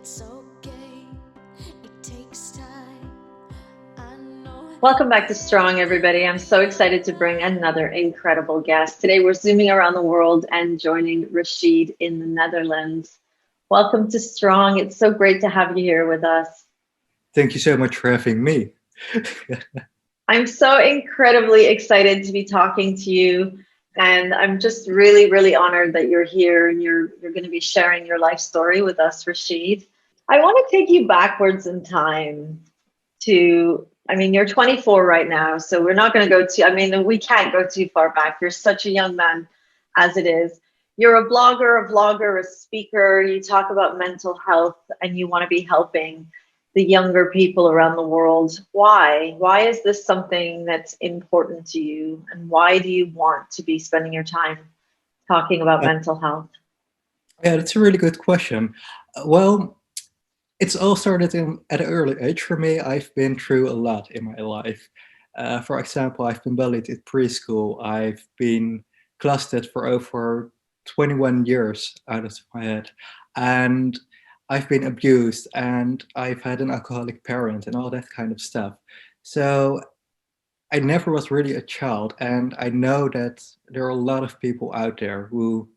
It's okay, it takes time. I know Welcome back to Strong, everybody. I'm so excited to bring another incredible guest. Today, we're zooming around the world and joining Rachied in the Netherlands. Welcome to Strong. It's so great to have you here with us. Thank you so much for having me. I'm so incredibly excited to be talking to you. And I'm just really, really honored that you're here and you're going to be sharing your life story with us, Rachied. I want to take you backwards in time to, I mean, you're 24 right now, so we're not going to go too, I mean, we can't go too far back. You're such a young man as it is. You're a blogger, a vlogger, a speaker. You talk about mental health and you want to be helping the younger people around the world. Why? Why is this something that's important to you? And why do you want to be spending your time talking about Uh, mental health? yeah, that's a really good question. Well, it's all started at an early age for me. I've been through a lot in my life. For example, I've been bullied at preschool. I've been closeted for over 21 years out of my head. And I've been abused and I've had an alcoholic parent and all that kind of stuff. So I never was really a child. And I know that there are a lot of people out there who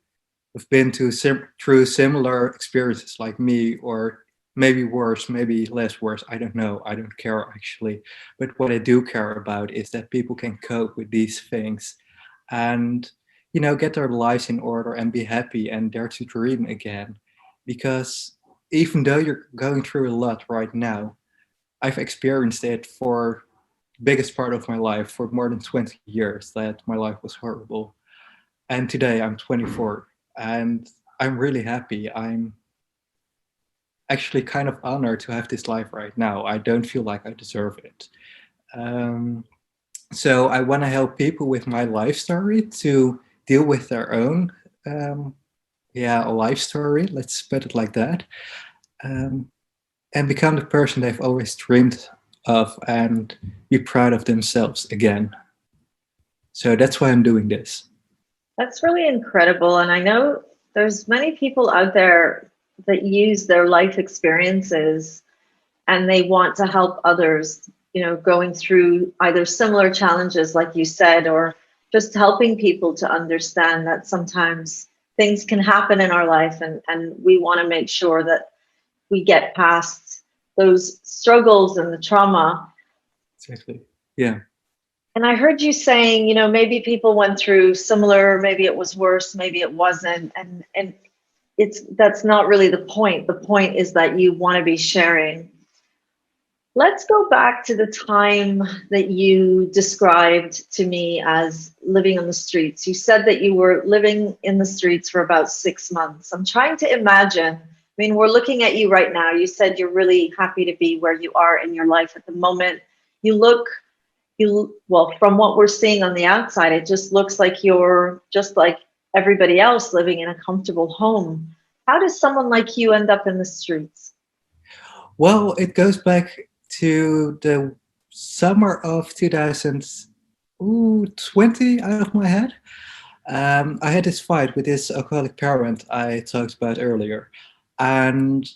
have been through similar experiences like me, or maybe worse, maybe less worse. I don't know. I don't care actually. But what I do care about is that people can cope with these things and, get their lives in order and be happy and dare to dream again. Because even though you're going through a lot right now, I've experienced it for the biggest part of my life for more than 20 years that my life was horrible. And today I'm 24 and I'm really happy. I'm actually kind of honored to have this life right now. I don't feel like I deserve it. Um, so I want to help people with my life story to deal with their own, life story. Let's put it like that, um, and become the person they've always dreamed of and be proud of themselves again. So that's why I'm doing this. That's really incredible. And I know there's many people out there that use their life experiences and they want to help others, going through either similar challenges, like you said, or just helping people to understand that sometimes things can happen in our life and we want to make sure that we get past those struggles and the trauma. Exactly. Yeah. And I heard you saying, maybe people went through similar, maybe it was worse, maybe it wasn't. And that's not really the point. The point is that you want to be sharing. Let's go back to the time that you described to me as living on the streets. You said that you were living in the streets for about 6 months. I'm trying to imagine. I mean, we're looking at you right now. You said you're really happy to be where you are in your life at the moment. You look, well, from what we're seeing on the outside, it just looks like you're just like everybody else living in a comfortable home. How does someone like you end up in the streets? Well, it goes back to the summer of 2020 out of my head. I had this fight with this alcoholic parent I talked about earlier, and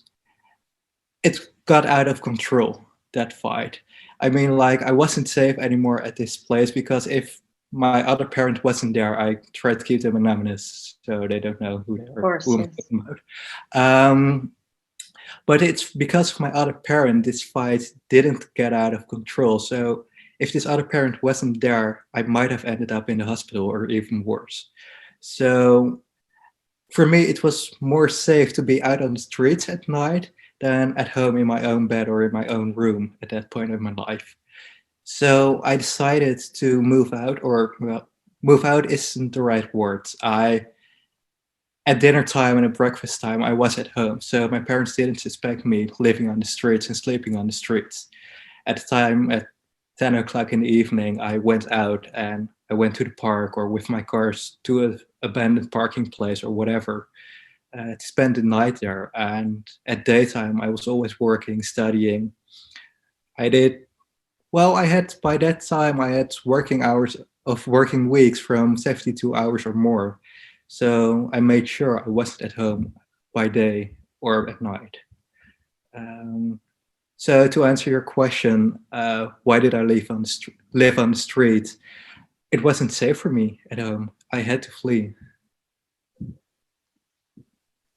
it got out of control, that fight. I mean, like, I wasn't safe anymore at this place because if my other parent wasn't there, I tried to keep them anonymous so they don't know Of course, who I'm yes. talking about. Um, but it's because of my other parent, this fight didn't get out of control. So if this other parent wasn't there, I might have ended up in the hospital or even worse. So for me, it was more safe to be out on the streets at night than at home in my own bed or in my own room at that point in my life. So I decided to move out, or well, move out isn't the right word. At dinner time and at breakfast time, I was at home. So my parents didn't suspect me living on the streets and sleeping on the streets. At the time, at 10 o'clock in the evening, I went out and I went to the park or with my cars to an abandoned parking place or whatever to spend the night there. And at daytime, I was always working, studying. I did, well, I had, by that time, I had working hours of working weeks from 72 hours or more. So I made sure I wasn't at home by day or at night. Um, so to answer your question, why did I live on the street? It wasn't safe for me at home. I had to flee.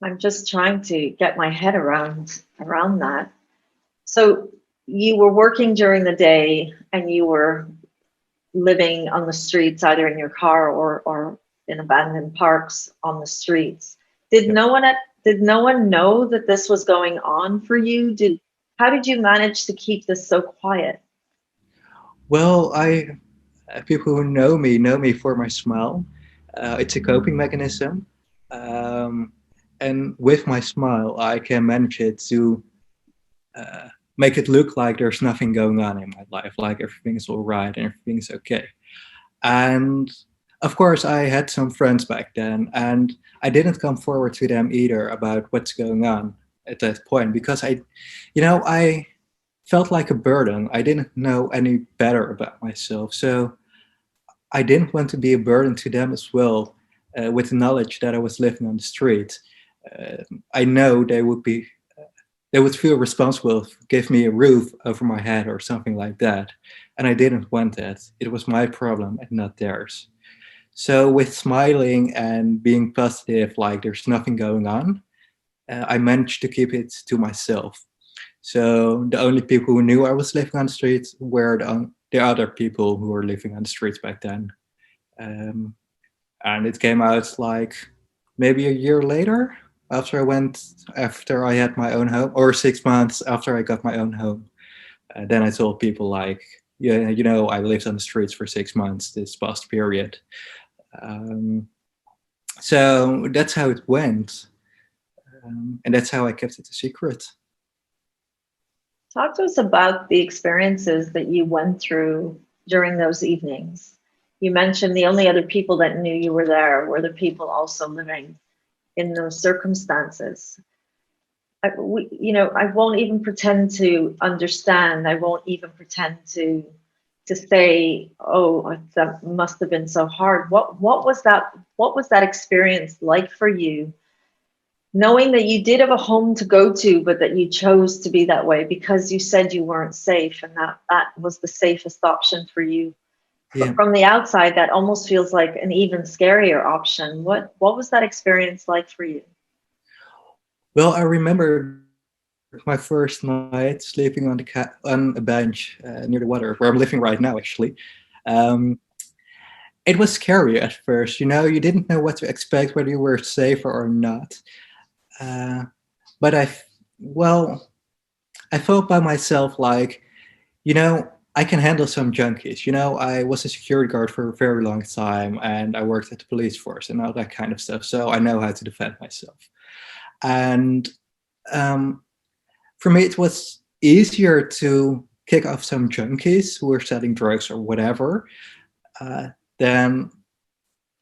I'm just trying to get my head around that. So you were working during the day and you were living on the streets, either in your car or in abandoned parks on the streets. Did Yeah. no one know that this was going on for you? How did you manage to keep this so quiet? Well, people who know me for my smile. It's a coping mechanism, um, and with my smile, I can manage it to uh, make it look like there's nothing going on in my life, like everything's all right and everything's okay. And of course, I had some friends back then, and I didn't come forward to them either about what's going on at that point because I felt like a burden. I didn't know any better about myself. So I didn't want to be a burden to them as well, with the knowledge that I was living on the street. I know they would feel responsible to give me a roof over my head or something like that. And I didn't want that. It was my problem and not theirs. So with smiling and being positive, like there's nothing going on, I managed to keep it to myself. So the only people who knew I was living on the streets were the other people who were living on the streets back then. Um, and it came out like maybe a year later after I had my own home, or 6 months after I got my own home. Then I told people like, yeah, I lived on the streets for 6 months this past period. Um, so that's how it went. And that's how I kept it a secret. Talk to us about the experiences that you went through during those evenings. You mentioned the only other people that knew you were there were the people also living in those circumstances. I won't even pretend to understand. I won't even pretend to say, "Oh, that must have been so hard." What was that? What was that experience like for you? Knowing that you did have a home to go to, but that you chose to be that way because you said you weren't safe, and that was the safest option for you. But Yeah. from the outside, that almost feels like an even scarier option. What was that experience like for you? Well, I remember my first night sleeping on a bench near the water, where I'm living right now, actually. Um, it was scary at first. You didn't know what to expect, whether you were safe or not. Uh, but well, I felt by myself like, I can handle some junkies. I was a security guard for a very long time, and I worked at the police force and all that kind of stuff. So I know how to defend myself. And um, for me, it was easier to kick off some junkies who were selling drugs or whatever uh, than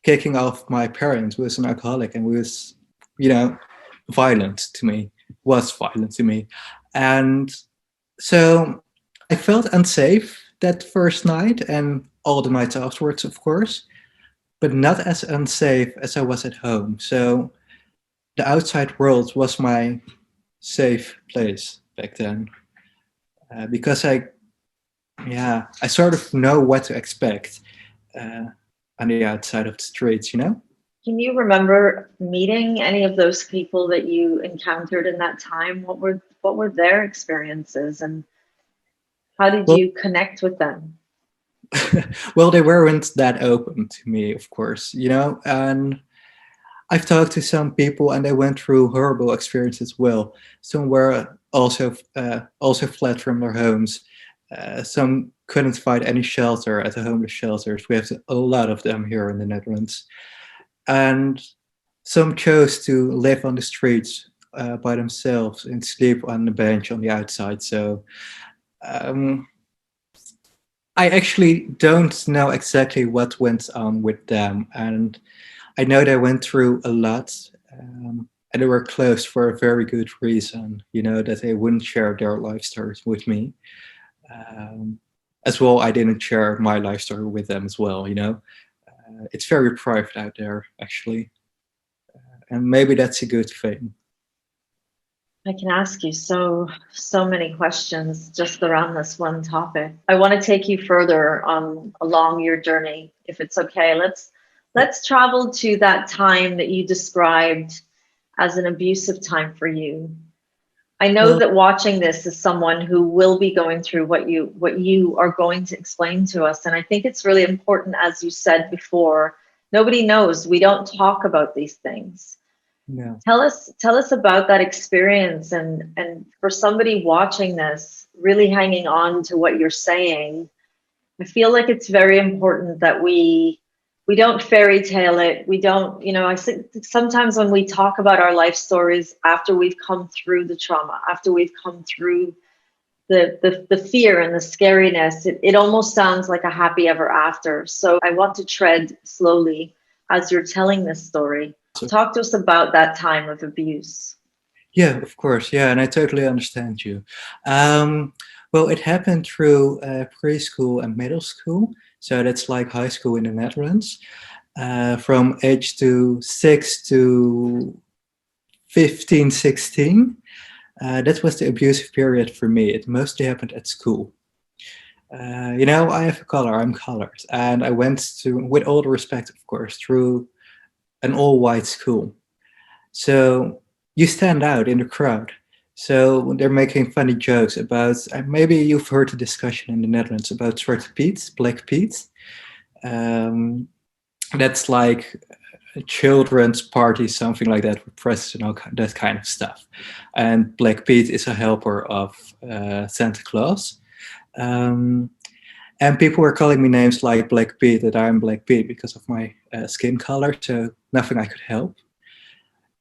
kicking off my parents, who was an alcoholic and who was, you know, was violent to me. And so I felt unsafe that first night and all the nights afterwards, of course, but not as unsafe as I was at home. So the outside world was my safe place back then, because I sort of know what to expect uh, on the outside of the streets. Can you remember meeting any of those people that you encountered in that time? What were their experiences, and how did Well, you connect with them? well, they weren't that open to me, of course, and I've talked to some people and they went through horrible experiences as well. Some were also fled from their homes. Some couldn't find any shelter at the homeless shelters. We have a lot of them here in the Netherlands. And some chose to live on the streets by themselves and sleep on the bench on the outside. So um, I actually don't know exactly what went on with them. And I know they went through a lot, and they were close for a very good reason, that they wouldn't share their life stories with me. Um, as well, I didn't share my life story with them as well. It's very private out there, actually. And maybe that's a good thing. I can ask you so many questions just around this one topic. I want to take you further on along your journey, if it's okay. Let's travel to that time that you described as an abusive time for you. I know Well, that watching this is someone who will be going through what you are going to explain to us, and I think it's really important, as you said before. Nobody knows. We don't talk about these things. no. Tell us about that experience, and for somebody watching this, really hanging on to what you're saying. I feel like it's very important that we don't fairy tale it. We don't, I think sometimes when we talk about our life stories after we've come through the trauma, after we've come through the fear and the scariness, it almost sounds like a happy ever after. So I want to tread slowly as you're telling this story. So, Talk to us about that time of abuse. yeah, of course. Yeah, and I totally understand you. Um, well, it happened through preschool and middle school. So that's like high school in the Netherlands. From age to 6 to 15, 16. That was the abusive period for me. It mostly happened at school. I have a color, I'm colored. And I went to, with all the respect, of course, through an all white school. So you stand out in the crowd. So they're making funny jokes about, maybe you've heard the discussion in the Netherlands about Zwarte Piet, Black Pete. Um, that's like a children's party, something like that, with presents and all that kind of stuff. And Black Pete is a helper of Santa Claus. Um, and people were calling me names like Black Pete, that I'm Black Pete because of my skin color, so nothing I could help.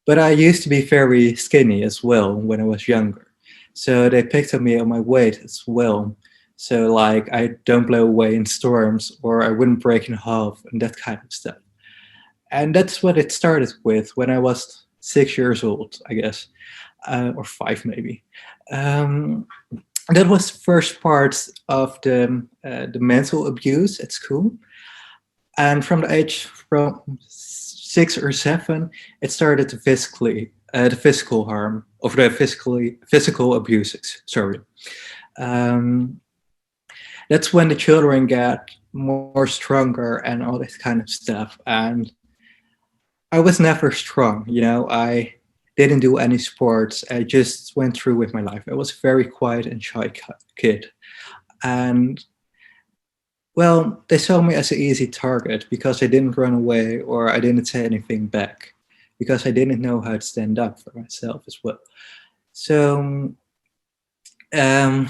But I used to be very skinny as well when I was younger. So they picked on me on my weight as well. So like I don't blow away in storms, or I wouldn't break in half, and that kind of stuff. And that's what it started with when I was 6 years old, I guess, or five maybe. Um, that was the first part of the mental abuse at school. And from the age from 6 or 7, it started to the physical harm, or the physical abuses. Sorry. Um, that's when the children get more stronger and all this kind of stuff. And I was never strong, I didn't do any sports. I just went through with my life. I was a very quiet and shy kid. And well, they saw me as an easy target because I didn't run away or I didn't say anything back, because I didn't know how to stand up for myself as well. So, um,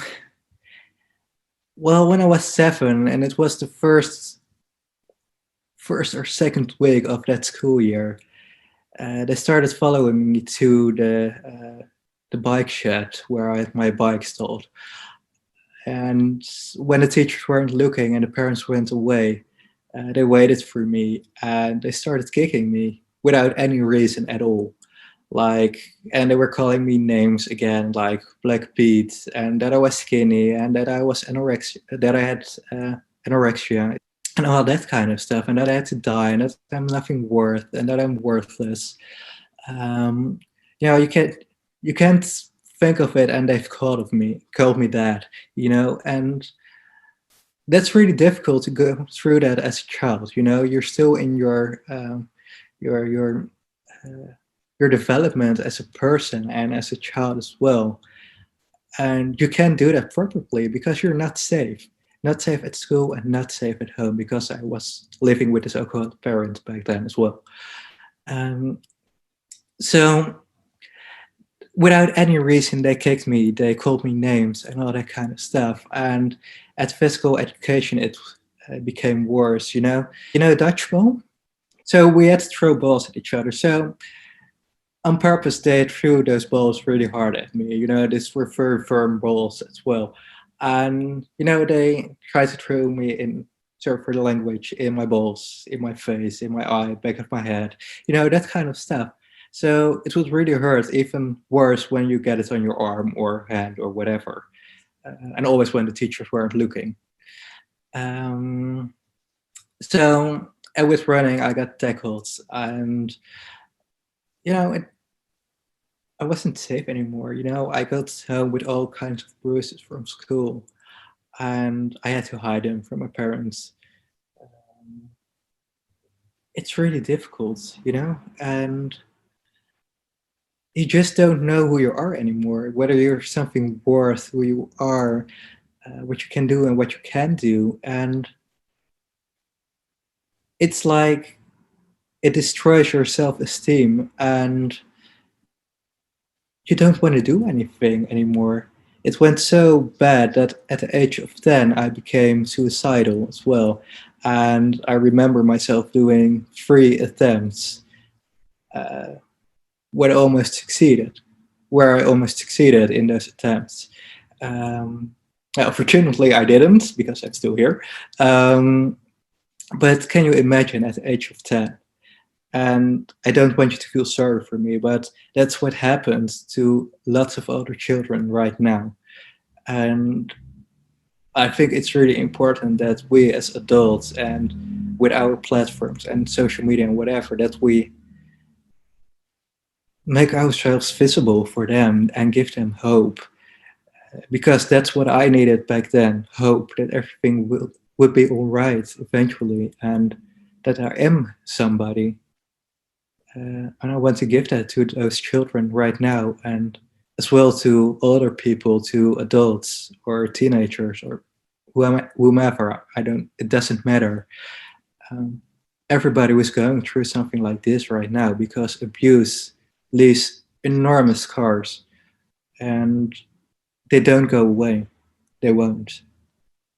well, when I was 7, and it was the first or second week of that school year, they started following me to the bike shed where I had my bike stalled. And when the teachers weren't looking and the parents went away, they waited for me and they started kicking me without any reason at all. And they were calling me names again, like Black Pete, and that I was skinny, and that I was that I had anorexia, and all that kind of stuff, and that I had to die, and that I'm nothing worth, and that I'm worthless. Um, you can't think of it, and they've called me that, and that's really difficult to go through that as a child. You're still in your your uh, your development as a person and as a child as well, and you can't do that properly because you're not safe at school and not safe at home, because I was living with this alcoholic parent back then as well. Um, so without any reason, they kicked me, they called me names and all that kind of stuff. And at physical education, it became worse. Dodgeball. So we had to throw balls at each other. So on purpose, they threw those balls really hard at me. These were very firm balls as well. And, they tried to throw me in, sorry for the language, in my balls, in my face, in my eye, back of my head, that kind of stuff. So it would really hurt, even worse when you get it on your arm or hand or whatever. And always when the teachers weren't looking. Um, so I was running, I got tackled, and, it I wasn't safe anymore. I got home with all kinds of bruises from school, and I had to hide them from my parents. Um, it's really difficult, and you just don't know who you are anymore, whether you're something worth who you are, what you can do and what you can do. And it's like it destroys your self-esteem, and you don't want to do anything anymore. It went so bad that at the age of 10, I became suicidal as well. And I remember myself doing 3 attempts uh, where I almost succeeded, where I almost succeeded in those attempts. Um, Fortunately, I didn't because I'm still here. Um, but can you imagine at the age of 10? And I don't want you to feel sorry for me, but that's what happens to lots of other children right now. And I think it's really important that we as adults and with our platforms and social media and whatever, that we make ourselves visible for them and give them hope. Because that's what I needed back then, hope that everything would be all right eventually, and that I am somebody. And I want to give that to those children right now, and as well to older people, to adults or teenagers or whomever. I don't. It doesn't matter. Um, Everybody was going through something like this right now because abuse leaves enormous scars, and they don't go away. They won't.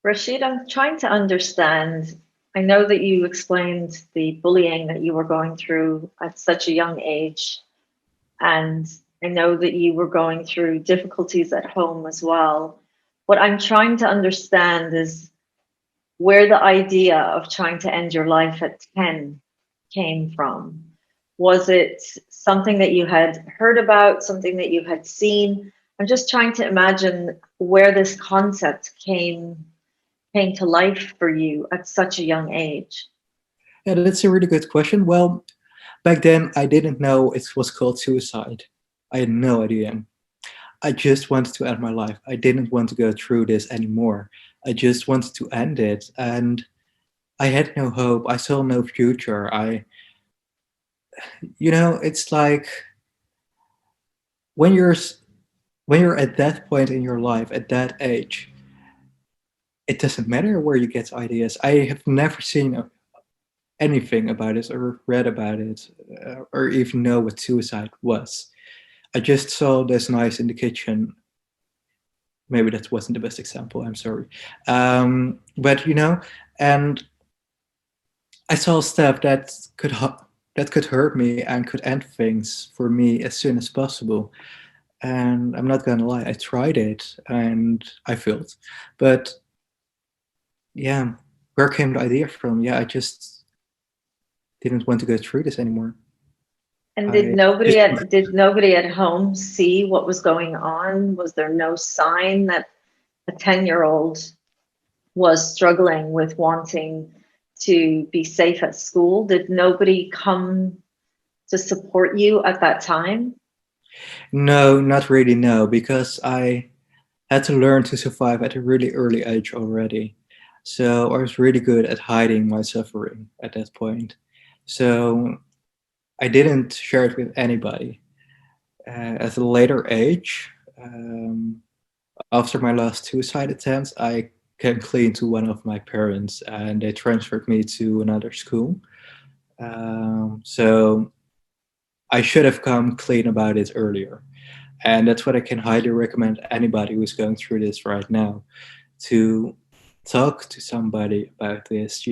Rashid, I'm trying to understand. I know that you explained the bullying that you were going through at such a young age, and I know that you were going through difficulties at home as well. What I'm trying to understand is where the idea of trying to end your life at 10 came from. Was it something that you had heard about, something that you had seen? I'm just trying to imagine where this concept came to life for you at such a young age. Yeah, that's a really good question. Well, back then I didn't know it was called suicide. I had no idea. I just wanted to end my life. I didn't want to go through this anymore. I just wanted to end it, and I had no hope. I saw no future. It's like when you're when you're at that point in your life, at that age, it doesn't matter where you get ideas. I have never seen anything about it or read about it, or even know what suicide was. I just saw this nice in the kitchen. Maybe that wasn't the best example. I'm sorry, but and I saw stuff that could hurt me and could end things for me as soon as possible. And I'm not gonna lie, I tried it and I failed. But yeah, where came the idea from? Yeah, I just didn't want to go through this anymore. And I just did nobody at home see what was going on? Was there no sign that a 10-year-old was struggling with wanting to be safe at school? Did nobody come to support you at that time? No, not really, no, because I had to learn to survive at a really early age already. So I was really good at hiding my suffering at that point. So I didn't share it with anybody. At a later age, after my last suicide attempts, I came clean to one of my parents and they transferred me to another school. So I should have come clean about it earlier. And that's what I can highly recommend anybody who's going through this right now, to talk to somebody about this.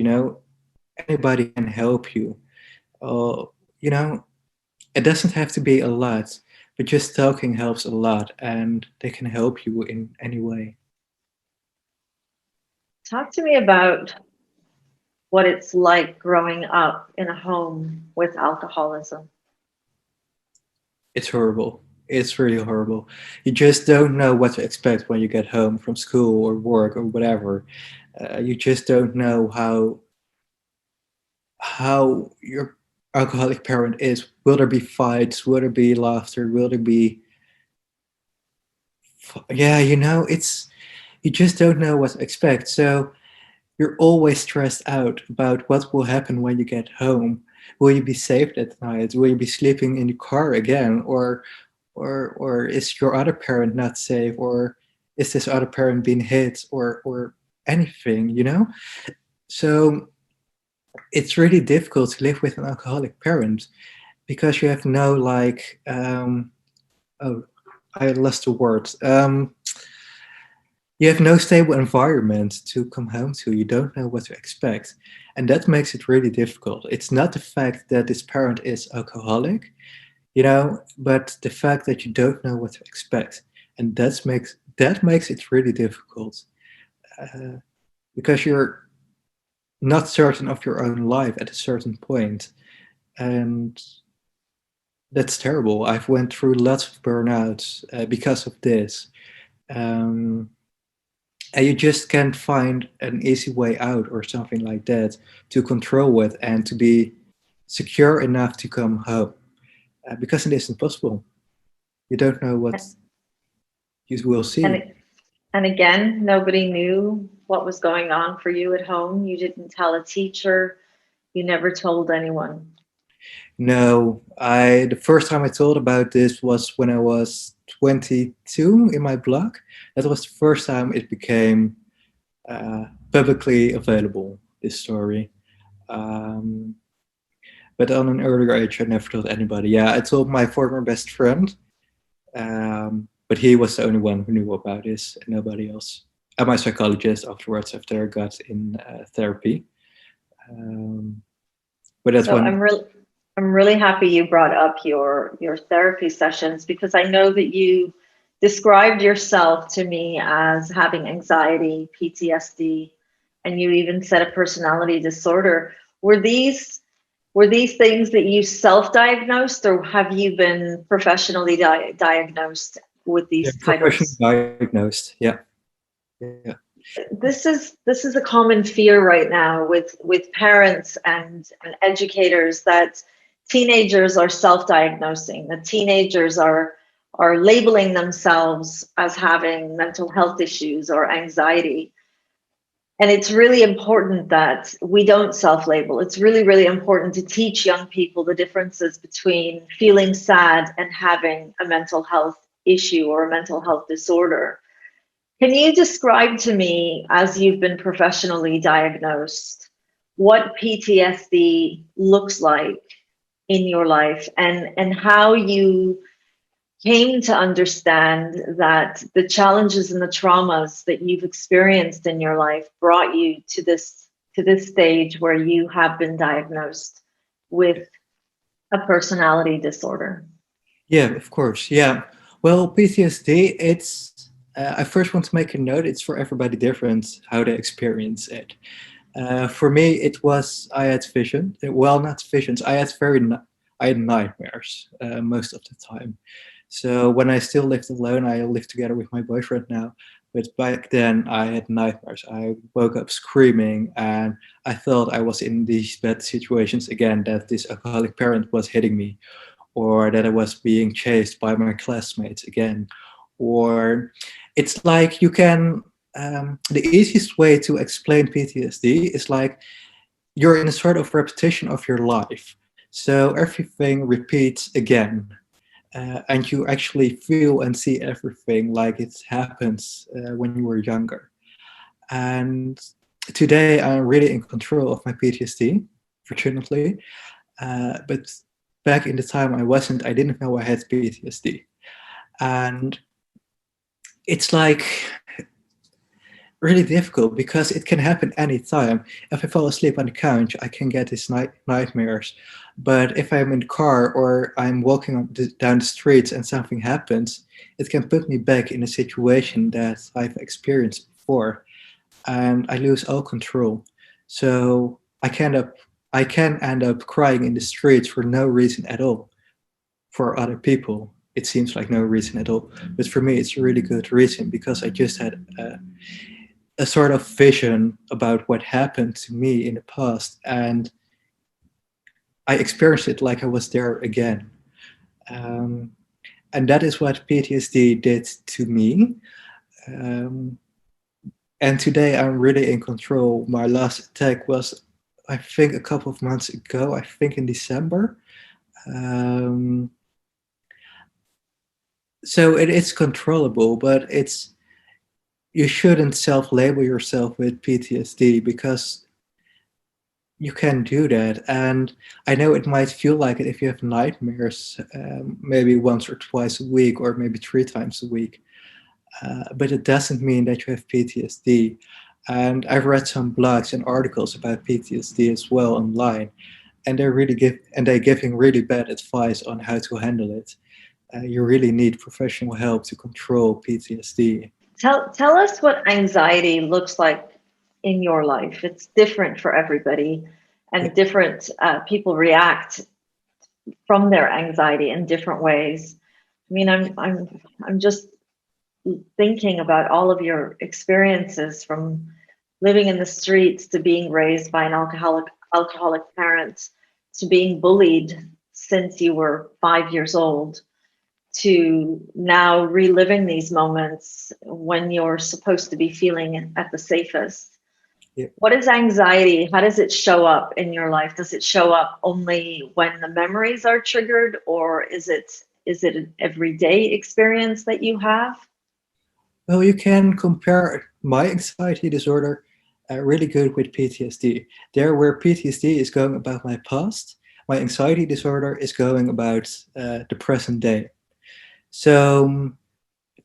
Anybody can help you. Uh, you know, it doesn't have to be a lot, but just talking helps a lot and they can help you in any way. Talk to me about what it's like growing up in a home with alcoholism. It's horrible. It's really horrible. You just don't know what to expect when you get home from school or work or whatever. You just don't know how your alcoholic parent is. Will there be fights? Will there be laughter? Will there be, yeah, it's, you just don't know what to expect. So you're always stressed out about what will happen when you get home. Will you be safe at night? Will you be sleeping in the car again? Or is your other parent not safe? Or is this other parent being hit? Or anything? So it's really difficult to live with an alcoholic parent because you have no, like, oh, I lost the word. You have no stable environment to come home to. You don't know what to expect. And that makes it really difficult. It's not the fact that this parent is alcoholic, but the fact that you don't know what to expect. And that makes it really difficult uh, because you're not certain of your own life at a certain point. And that's terrible. I've went through lots of burnouts because of this. Um, and you just can't find an easy way out or something like that to control it and to be secure enough to come home because it isn't possible. You don't know what you will see. And and again, nobody knew what was going on for you at home. You didn't tell a teacher. You never told anyone. No, the first time I told about this was when I was 22 in my blog. That was the first time it became publicly available, this story. Um, but on an earlier age, I never told anybody. Yeah, I told my former best friend, but he was the only one who knew about this, and nobody else. And my psychologist afterwards, after I got in therapy. Um, but that's So when. I'm really happy you brought up your therapy sessions because I know that you described yourself to me as having anxiety, PTSD, and you even said a personality disorder. Were these things that you self-diagnosed, or have you been professionally diagnosed with Yeah, these professionally titles? diagnosed. Yeah, yeah, This is a common fear right now with parents and educators that teenagers are self-diagnosing, that teenagers are labeling themselves as having mental health issues or anxiety. And it's really important that we don't self-label. It's really, really important to teach young people the differences between feeling sad and having a mental health issue or a mental health disorder. Can you describe to me, as you've been professionally diagnosed, what PTSD looks like in your life and how you came to understand that the challenges and the traumas that you've experienced in your life brought you to this stage where you have been diagnosed with a personality disorder? yeah. Of course. Yeah. Well, PTSD. It's. I first want to make a note. It's for everybody different how they experience it. For me, it was I had vision. Well, not visions. I had nightmares most of the time. So when I still lived alone, I live together with my boyfriend now. But back then, I had nightmares. I woke up screaming, and I thought I was in these bad situations again. That this alcoholic parent was hitting me, or that I was being chased by my classmates again, or it's like you can. The easiest way to explain PTSD is like you're in a sort of repetition of your life. So everything repeats again. And you actually feel and see everything like it happens when you were younger. And today I'm really in control of my PTSD, fortunately. But back in the time I wasn't, I didn't know I had PTSD. And it's like really difficult because it can happen anytime. If I fall asleep on the couch, I can get these nightmares. But if I'm in the car or I'm walking down the streets and something happens, it can put me back in a situation that I've experienced before, and I lose all control. So I can end up crying in the streets for no reason at all. For other people, it seems like no reason at all. But for me, it's a really good reason because I just had a sort of vision about what happened to me in the past, and I experienced it like I was there again. Um, and that is what PTSD did to me. Um, and today I'm really in control. My last attack was, I think, a couple of months ago, I think in December. Um, so it is controllable, but you shouldn't self-label yourself with PTSD because you can do that. And I know it might feel like it if you have nightmares, maybe once or twice a week, or maybe 3 times a week. But it doesn't mean that you have PTSD. And I've read some blogs and articles about PTSD as well online, and they're giving really bad advice on how to handle it. You really need professional help to control PTSD. Tell us what anxiety looks like in your life. It's different for everybody, Yeah. and different people react from their anxiety in different ways. I mean, I'm just thinking about all of your experiences, from living in the streets to being raised by an alcoholic parent, to being bullied since you were 5 years old, to now reliving these moments when you're supposed to be feeling at the safest. Yeah. What is anxiety? How does it show up in your life? Does it show up only when the memories are triggered, or is it an everyday experience that you have? Well, you can compare my anxiety disorder really good with PTSD. There, where PTSD is going about my past, my anxiety disorder is going about the present day. So,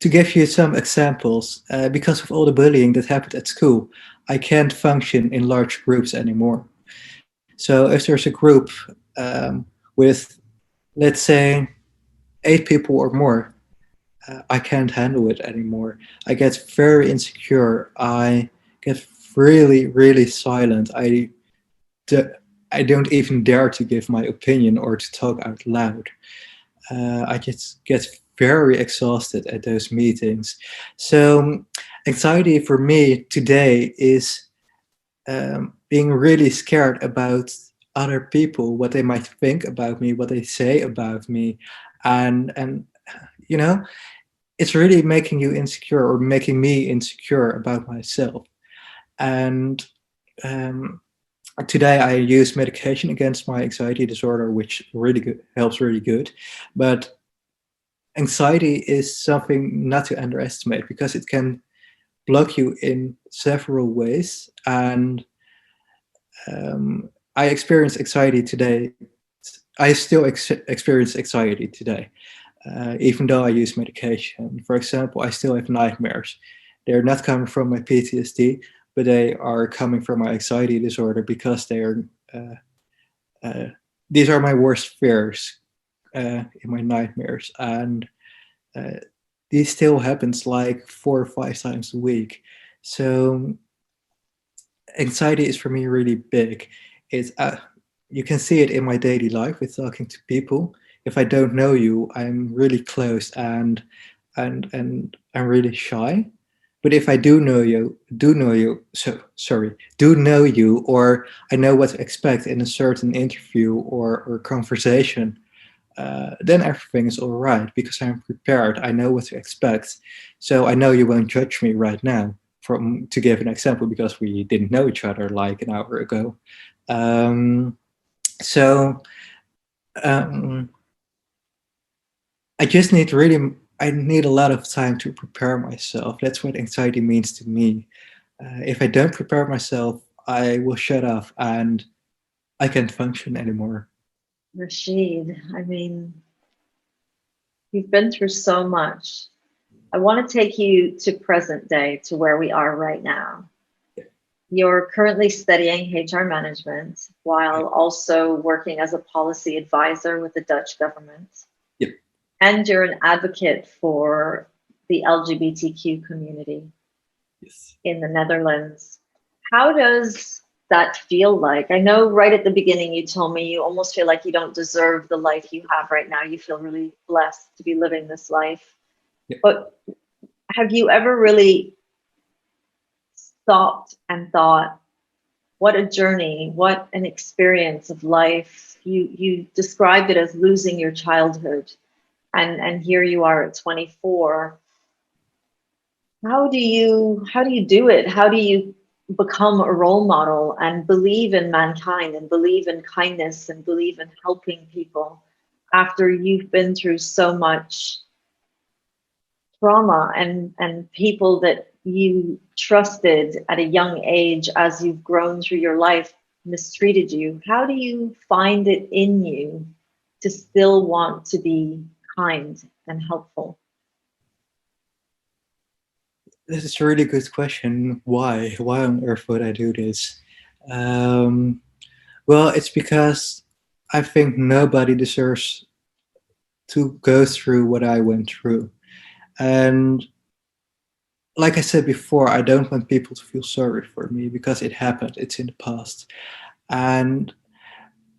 to give you some examples, because of all the bullying that happened at school, I can't function in large groups anymore. So, if there's a group with, let's say, 8 people or more, I can't handle it anymore. I get very insecure. I get really, really silent. d- I don't even dare to give my opinion or to talk out loud. I just get very exhausted at those meetings. So, anxiety for me today is being really scared about other people, what they might think about me, what they say about me, and you know, it's really making you insecure, or making me insecure about myself. And um, today I use medication against my anxiety disorder, which really helps really good. But anxiety is something not to underestimate, because it can block you in several ways. And I experience anxiety today. I still experience anxiety today, even though I use medication. For example, I still have nightmares. They're not coming from my PTSD, but they are coming from my anxiety disorder, because uh, uh, these are my worst fears in my nightmares. And uh, this still happens like 4 or 5 times a week. So anxiety is for me really big. It's you can see it in my daily life with talking to people. If I don't know you, I'm really close, and I'm really shy. But if I do know you, or I know what to expect in a certain interview or conversation, then everything is all right, because I'm prepared. I know what to expect. So I know you won't judge me right now, from to give an example, because we didn't know each other like an hour ago. Um, so um, I just need really, I need a lot of time to prepare myself. That's what anxiety means to me. If I don't prepare myself, I will shut off and I can't function anymore. Rashid, I mean, you've been through so much. I want to take you to present day, to where we are right now. You're currently studying HR management while also working as a policy advisor with the Dutch government. Yep. And you're an advocate for the LGBTQ community Yes. in the Netherlands. How does that feel like? I know right at the beginning you told me you almost feel like you don't deserve the life you have right now. You feel really blessed to be living this life. Yep. But have you ever really stopped and thought, what a journey, what an experience of life You described it as losing your childhood, and here you are at 24. How do you do it? How do you become a role model and believe in mankind and believe in kindness and believe in helping people after you've been through so much trauma and people that you trusted at a young age as you've grown through your life mistreated you? How do you find it in you to still want to be kind and helpful? This is a really good question. Why? Why on earth would I do this? Um, well, it's because I think nobody deserves to go through what I went through. And like I said before, I don't want people to feel sorry for me because it happened, it's in the past. And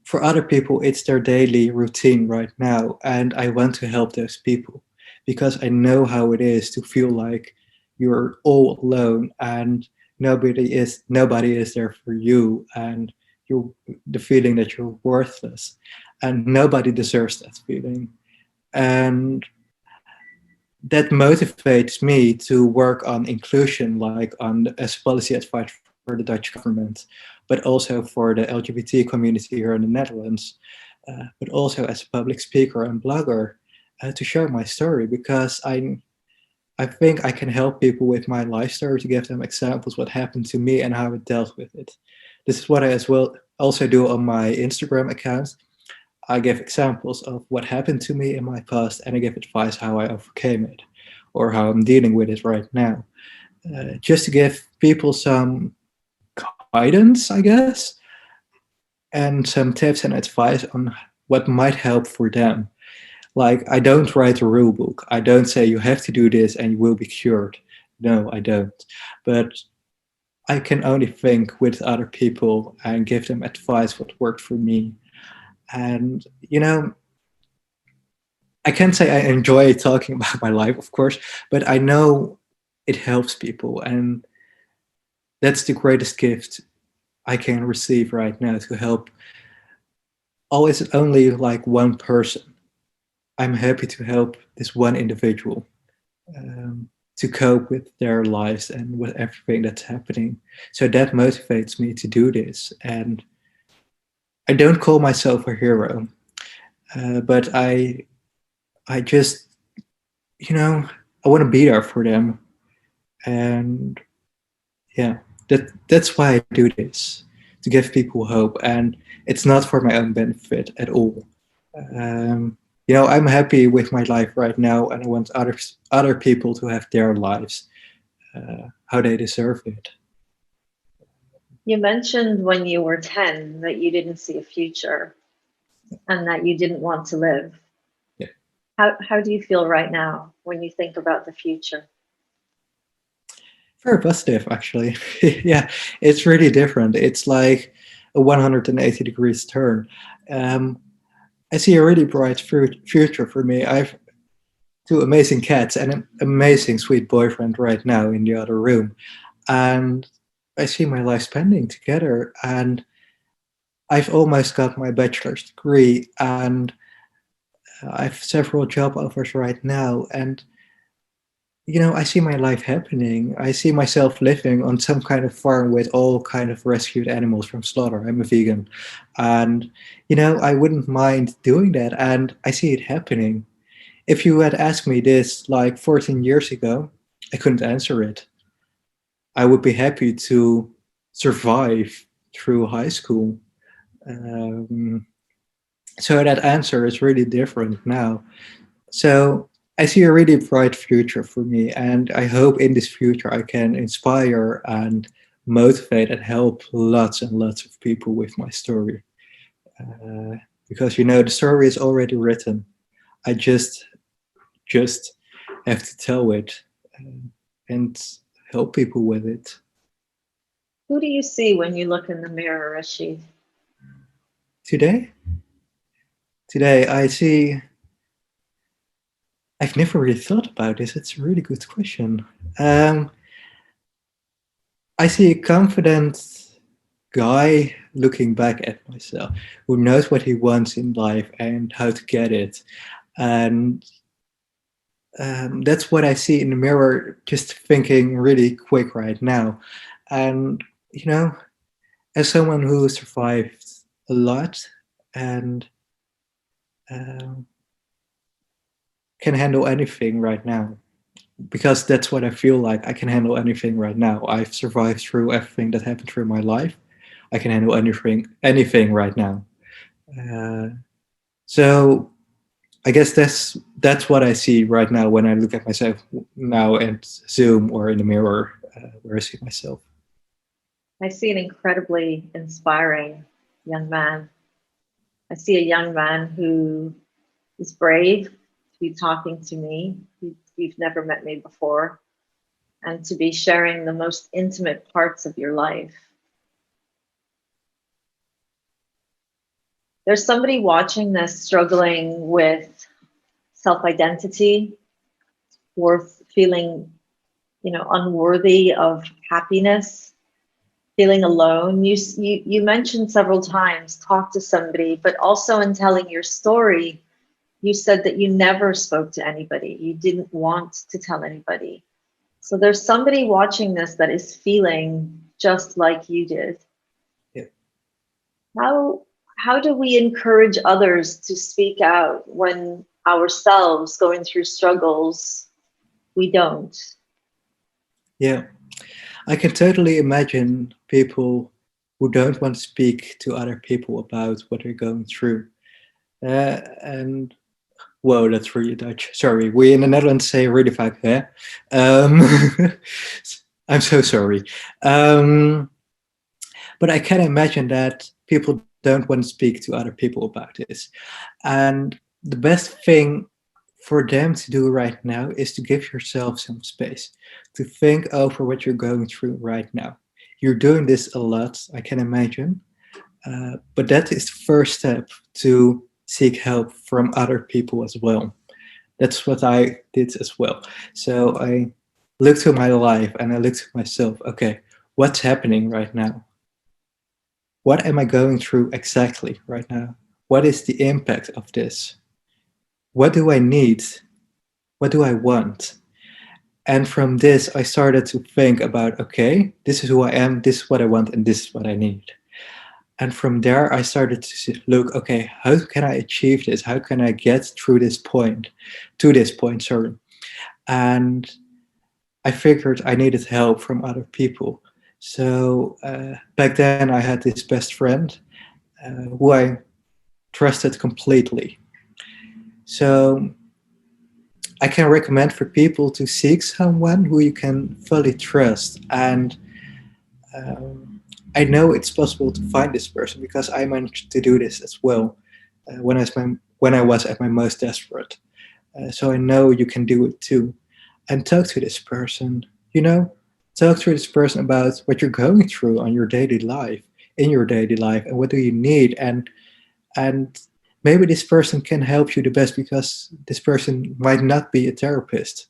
for other people, it's their daily routine right now. And I want to help those people because I know how it is to feel like you're all alone and nobody is there for you, and you're the feeling that you're worthless, and nobody deserves that feeling. And that motivates me to work on inclusion, like as policy advisor for the Dutch government, but also for the LGBT community here in the Netherlands, but also as a public speaker and blogger, to share my story, because I think I can help people with my life story, to give them examples what happened to me and how I dealt with it. This is what I as well also do on my Instagram account. I give examples of what happened to me in my past, and I give advice how I overcame it or how I'm dealing with it right now. Just to give people some guidance, I guess, and some tips and advice on what might help for them. Like, I don't write a rule book. I don't say you have to do this and you will be cured. No, I don't. But I can only think with other people and give them advice what worked for me. And, I can't say I enjoy talking about my life, of course, but I know it helps people. And that's the greatest gift I can receive right now, to help always only like one person. I'm happy to help this one individual to cope with their lives and with everything that's happening. So that motivates me to do this. And I don't call myself a hero, but I just, I want to be there for them. And yeah, that's why I do this, to give people hope. And it's not for my own benefit at all. I'm happy with my life right now, and I want other people to have their lives how they deserve it. You mentioned when you were 10 that you didn't see a future and that you didn't want to live. Yeah. How do you feel right now when you think about the future? Very positive, actually. Yeah, it's really different. It's like a 180 degrees turn. I see a really bright future for me. I've two amazing cats and an amazing sweet boyfriend right now in the other room. And I see my life spending together. And I've almost got my bachelor's degree, and I have several job offers right now. And I see my life happening. I see myself living on some kind of farm with all kind of rescued animals from slaughter. I'm a vegan, and I wouldn't mind doing that, and I see it happening. If you had asked me this like 14 years ago, I couldn't answer it. I would be happy to survive through high school. Um, so that answer is really different now. So I see a really bright future for me, and I hope in this future I can inspire and motivate and help lots and lots of people with my story. Because the story is already written. I just have to tell it, and help people with it. Who do you see when you look in the mirror, Rachid? Today I see. I've never really thought about this. It's a really good question. I see a confident guy looking back at myself who knows what he wants in life and how to get it. And that's what I see in the mirror, just thinking really quick right now. And, you know, as someone who survived a lot and um, can handle anything right now, because that's what I feel like. I can handle anything right now. I've survived through everything that happened through my life. I can handle anything right now. Uh, so I guess that's what I see right now when I look at myself now at Zoom or in the mirror, where I see myself. I see an incredibly inspiring young man. I see a young man who is brave to be talking to me. You've never met me before, and to be sharing the most intimate parts of your life. There's somebody watching this struggling with self-identity, worth feeling, unworthy of happiness, feeling alone. You mentioned several times talk to somebody, but also in telling your story, you said that you never spoke to anybody. You didn't want to tell anybody. So there's somebody watching this that is feeling just like you did. Yeah. How do we encourage others to speak out when ourselves going through struggles we don't? Yeah. I can totally imagine people who don't want to speak to other people about what they're going through. And whoa, that's really Dutch. Sorry, we in the Netherlands say really vaak, hè? I'm so sorry. But I can imagine that people don't want to speak to other people about this. And the best thing for them to do right now is to give yourself some space to think over what you're going through right now. You're doing this a lot, I can imagine, but that is the first step to seek help from other people as well. That's what I did as well. So I looked to my life and I looked to myself, okay, what's happening right now? What am I going through exactly right now? What is the impact of this? What do I need? What do I want? And from this, I started to think about, okay, this is who I am, this is what I want, and this is what I need. And from there, I started to look, okay, how can I achieve this? How can I get through this point, to this point, sorry. And I figured I needed help from other people. So back then, I had this best friend who I trusted completely. So I can recommend for people to seek someone who you can fully trust. And I know it's possible to find this person because I managed to do this as well when I was at my most desperate. So I know you can do it too. And talk to this person, talk to this person about what you're going through on your daily life, in your daily life, and what do you need. And maybe this person can help you the best because this person might not be a therapist.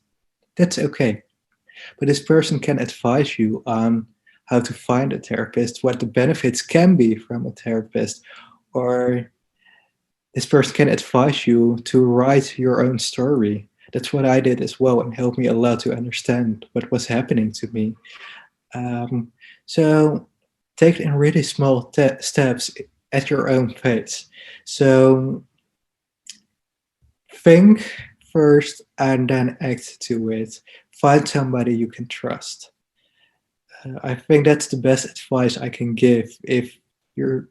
That's okay. But this person can advise you on how to find a therapist, what the benefits can be from a therapist, or this person can advise you to write your own story. That's what I did as well and helped me a lot to understand what was happening to me. Um, so take it in really small steps at your own pace. So think first and then act to it. Find somebody you can trust. I think that's the best advice I can give if you're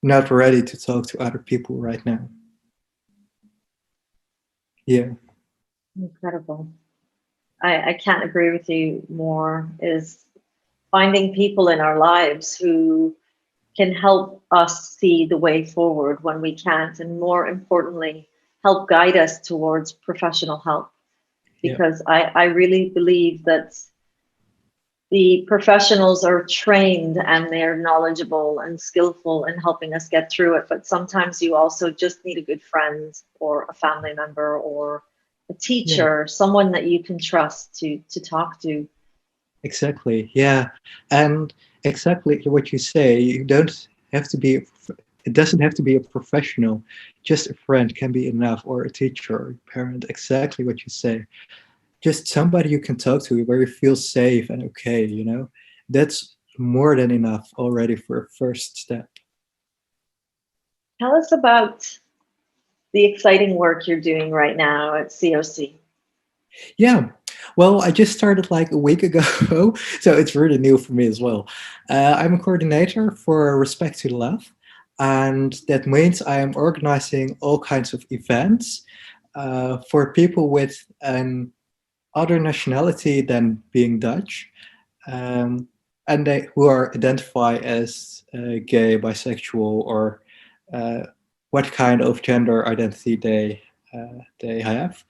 not ready to talk to other people right now. Yeah. Incredible. I can't agree with you more. Is finding people in our lives who can help us see the way forward when we can't, and more importantly, help guide us towards professional help. Because I really believe that the professionals are trained and they're knowledgeable and skillful in helping us get through it. But sometimes you also just need a good friend or a family member or a teacher, someone that you can trust to talk to. Exactly. Yeah. And exactly what you say. You don't have to be. It doesn't have to be a professional. Just a friend can be enough, or a teacher, or a parent. Exactly what you say. Just somebody you can talk to where you feel safe and okay. That's more than enough already for a first step. Tell us about the exciting work you're doing right now at COC. Yeah. Well, I just started like a week ago, so it's really new for me as well. I'm a coordinator for Respect to the Love, and that means I am organizing all kinds of events for people with an other nationality than being Dutch, um, and they who are identify as gay, bisexual, or uh, what kind of gender identity they have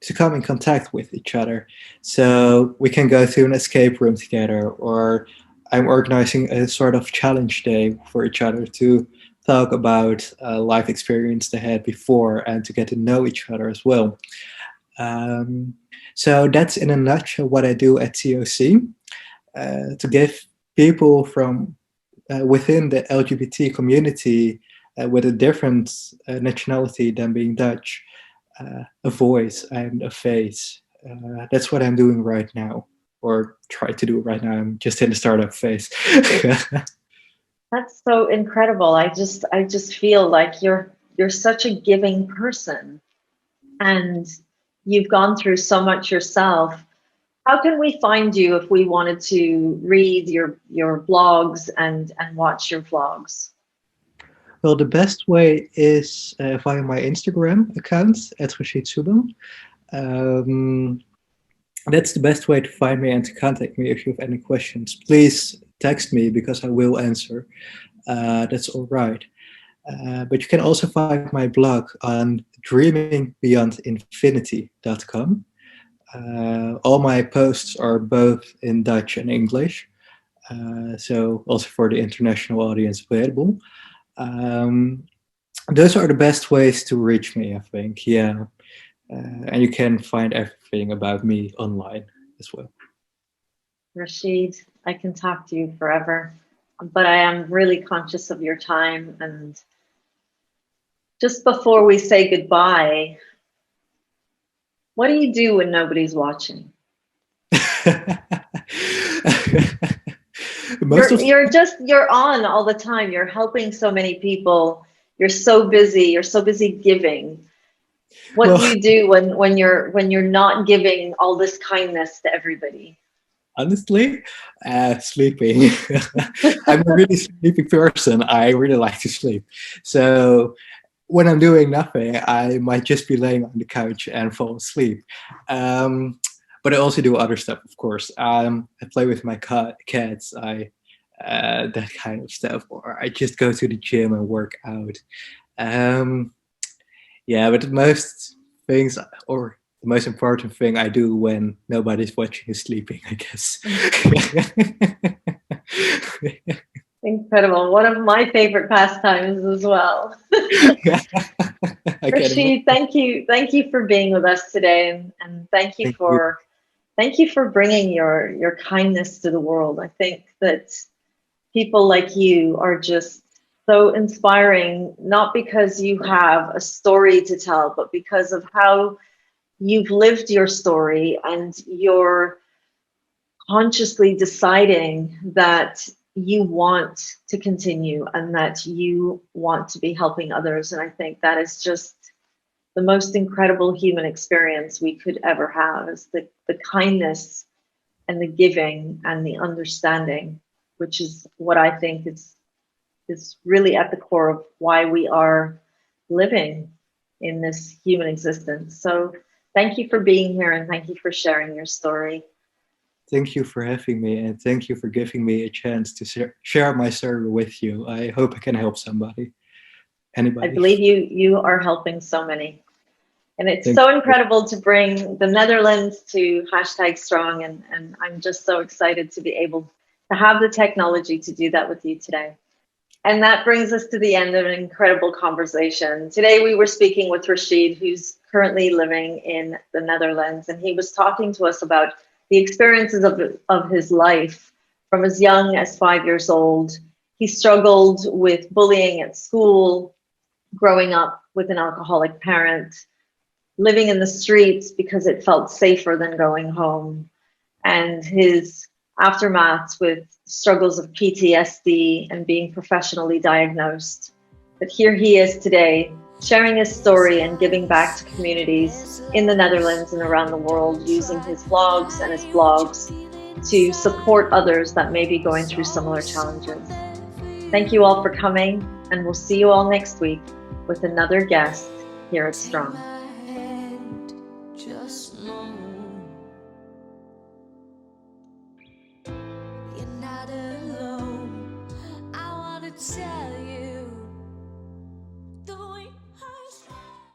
to come in contact with each other. So we can go to an escape room together, or I'm organizing a sort of challenge day for each other to talk about life experience they had before and to get to know each other as well. Um, so that's in a nutshell what I do at COC to give people from within the LGBT community with a different nationality than being Dutch a voice and a face. That's what I'm doing right now, or try to do right now. I'm just in the startup phase. That's so incredible. I just feel like you're such a giving person, and you've gone through so much yourself. How can we find you if we wanted to read your blogs and watch your vlogs? Well, the best way is via my Instagram account at Rachied. Um, that's the best way to find me and to contact me if you have any questions. Please text me because I will answer. That's all right. But you can also find my blog on dreamingbeyondinfinity.com. All my posts are both in Dutch and English, so also for the international audience available. Um, those are the best ways to reach me, I think. Yeah, and you can find everything about me online as well. Rashid, I can talk to you forever, but I am really conscious of your time. And just before we say goodbye, what do you do when nobody's watching? Most of You're on all the time. You're helping so many people. You're so busy. You're so busy giving. What well, do you do when you're not giving all this kindness to everybody? honestly, sleeping. I'm a really sleepy person. I really like to sleep. So when I'm doing nothing, I might just be laying on the couch and fall asleep. Um, but I also do other stuff, of course. I play with my cats. That kind of stuff, or I just go to the gym and work out. Um, yeah, but the most things, or the most important thing I do when nobody's watching is sleeping, I guess. Incredible. One of my favorite pastimes as well. I can Rashid, imagine. thank you for being with us today, and Thank you. thank you for bringing your kindness to the world. I think that people like you are just so inspiring, not because you have a story to tell, but because of how you've lived your story and you're consciously deciding that you want to continue and that you want to be helping others. And I think that is just the most incredible human experience we could ever have, is the kindness and the giving and the understanding, which is what I think is really at the core of why we are living in this human existence. So thank you for being here, and thank you for sharing your story. Thank you for having me, and thank you for giving me a chance to share my story with you. I hope I can help somebody, I anybody. believe you are helping so many. And it's Thank so you. incredible to bring the Netherlands to #strong. And I'm just so excited to be able to have the technology to do that with you today. And that brings us to the end of an incredible conversation. Today, we were speaking with Rashid, who's currently living in the Netherlands. And he was talking to us about the experiences of his life from as young as 5 years old. He struggled with bullying at school, growing up with an alcoholic parent, living in the streets because it felt safer than going home, and his aftermaths with struggles of PTSD and being professionally diagnosed. But here he is today, sharing his story and giving back to communities in the Netherlands and around the world, using his vlogs and his blogs to support others that may be going through similar challenges. Thank you all for coming, and we'll see you all next week with another guest here at Strong. Just know you're not alone. I want to tell